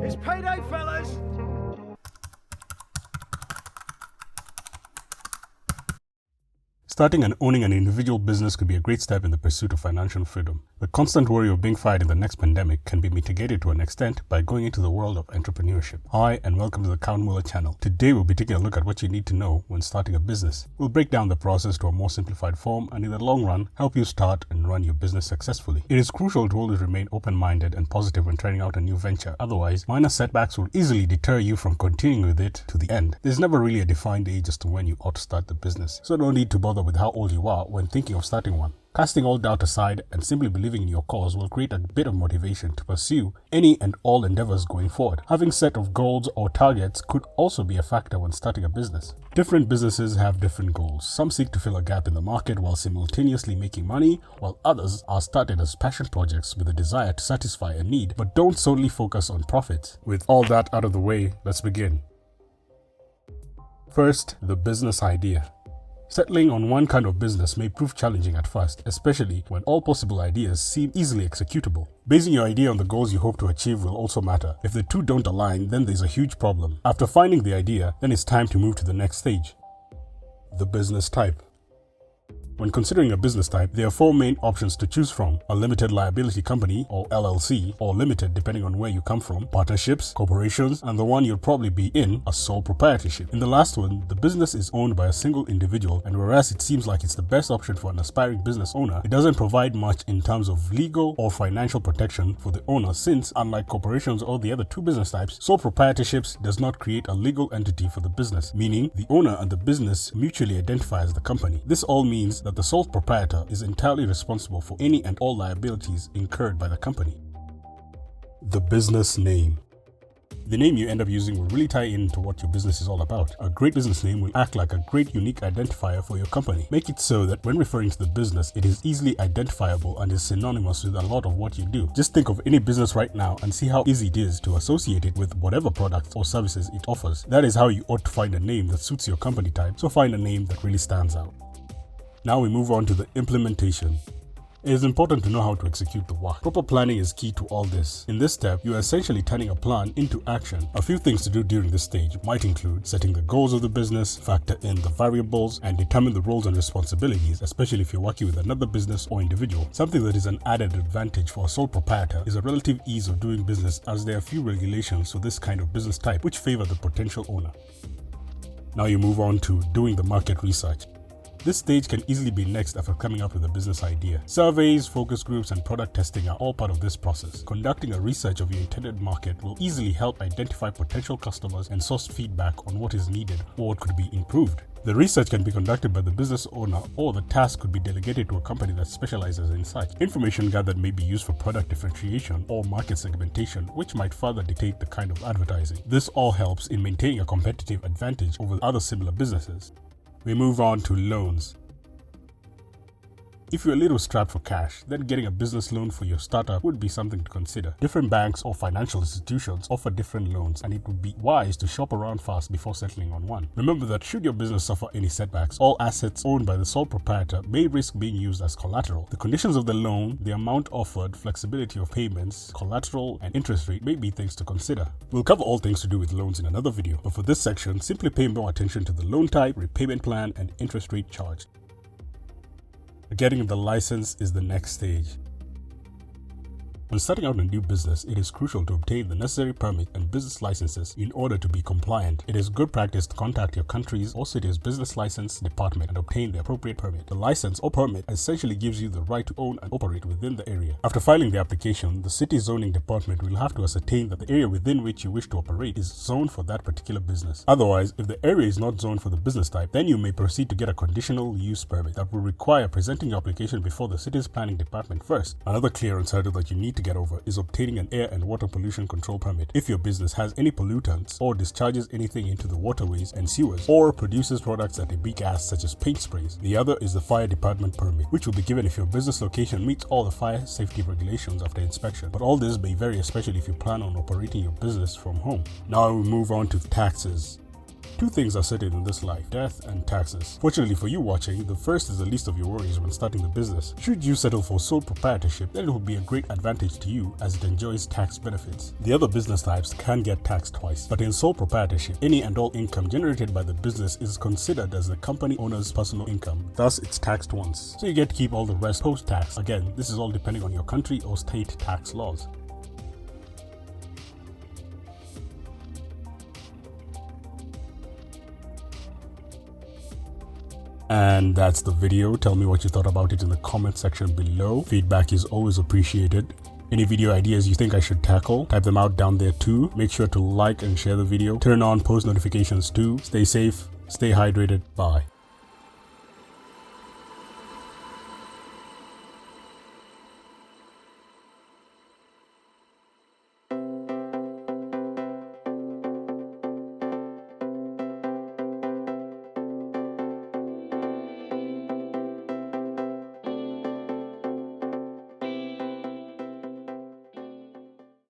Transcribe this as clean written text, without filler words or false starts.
It's payday, fellas! Starting and owning an individual business could be a great step in the pursuit of financial freedom. The constant worry of being fired in the next pandemic can be mitigated to an extent by going into the world of entrepreneurship. Hi, and welcome to the Count Moolah channel. Today we'll be taking a look at what you need to know when starting a business. We'll break down the process to a more simplified form and in the long run, help you start and run your business successfully. It is crucial to always remain open-minded and positive when trying out a new venture. Otherwise, minor setbacks will easily deter you from continuing with it to the end. There's never really a defined age as to when you ought to start the business, so no need to bother with how old you are when thinking of starting one. Casting all doubt aside and simply believing in your cause will create a bit of motivation to pursue any and all endeavors going forward. Having set of goals or targets could also be a factor when starting a business. Different businesses have different goals. Some seek to fill a gap in the market while simultaneously making money, while others are started as passion projects with a desire to satisfy a need but don't solely focus on profit. With all that out of the way, let's begin. First, the business idea. Settling on one kind of business may prove challenging at first, especially when all possible ideas seem easily executable. Basing your idea on the goals you hope to achieve will also matter. If the two don't align, then there's a huge problem. After finding the idea, then it's time to move to the next stage. The business type. When considering a business type, there are four main options to choose from: a limited liability company or LLC, or limited depending on where you come from, partnerships, corporations, and the one you'll probably be in, a sole proprietorship. In the last one, the business is owned by a single individual, and whereas it seems like it's the best option for an aspiring business owner, it doesn't provide much in terms of legal or financial protection for the owner since, unlike corporations or the other two business types, sole proprietorships does not create a legal entity for the business, meaning the owner and the business mutually identify as the company. This all means that the sole proprietor is entirely responsible for any and all liabilities incurred by the company. The business name. The name you end up using will really tie into what your business is all about. A great business name will act like a great unique identifier for your company. Make it so that when referring to the business, it is easily identifiable and is synonymous with a lot of what you do. Just think of any business right now and see how easy it is to associate it with whatever products or services it offers. That is how you ought to find a name that suits your company type, so find a name that really stands out. Now we move on to the implementation. It is important to know how to execute the work. Proper planning is key to all this. In this step, you are essentially turning a plan into action. A few things to do during this stage might include setting the goals of the business, factor in the variables, and determine the roles and responsibilities, especially if you're working with another business or individual. Something that is an added advantage for a sole proprietor is a relative ease of doing business, as there are few regulations for this kind of business type which favor the potential owner. Now you move on to doing the market research. This stage can easily be next after coming up with a business idea. Surveys, focus groups, and product testing are all part of this process. Conducting a research of your intended market will easily help identify potential customers and source feedback on what is needed or what could be improved. The research can be conducted by the business owner, or the task could be delegated to a company that specializes in such. Information gathered may be used for product differentiation or market segmentation, which might further dictate the kind of advertising. This all helps in maintaining a competitive advantage over other similar businesses. We move on to loans. If you're a little strapped for cash, then getting a business loan for your startup would be something to consider. Different banks or financial institutions offer different loans, and it would be wise to shop around fast before settling on one. Remember that should your business suffer any setbacks, all assets owned by the sole proprietor may risk being used as collateral. The conditions of the loan, the amount offered, flexibility of payments, collateral, and interest rate may be things to consider. We'll cover all things to do with loans in another video, but for this section, simply pay more attention to the loan type, repayment plan, and interest rate charged. Getting the license is the next stage. When starting out a new business, it is crucial to obtain the necessary permit and business licenses in order to be compliant. It is good practice to contact your country's or city's business license department and obtain the appropriate permit. The license or permit essentially gives you the right to own and operate within the area. After filing the application, the city zoning department will have to ascertain that the area within which you wish to operate is zoned for that particular business. Otherwise, if the area is not zoned for the business type, then you may proceed to get a conditional use permit that will require presenting your application before the city's planning department first. Another clearance hurdle that you need to get over is obtaining an air and water pollution control permit. If your business has any pollutants or discharges anything into the waterways and sewers, or produces products that emit gas such as paint sprays. The other is the fire department permit, which will be given if your business location meets all the fire safety regulations after inspection. But all this may vary, especially if you plan on operating your business from home. Now we move on to taxes. Two things are certain in this life: death and taxes. Fortunately for you watching, the first is the least of your worries when starting the business. Should you settle for sole proprietorship, then it will be a great advantage to you as it enjoys tax benefits. The other business types can get taxed twice, but in sole proprietorship, any and all income generated by the business is considered as the company owner's personal income. Thus, it's taxed once. So you get to keep all the rest post-tax. Again, this is all depending on your country or state tax laws. And that's the video. Tell me what you thought about it in the comment section below. Feedback is always appreciated. Any video ideas you think I should tackle, type them out down there too. Make sure to like and share the video. Turn on post notifications too. Stay safe, stay hydrated. Bye.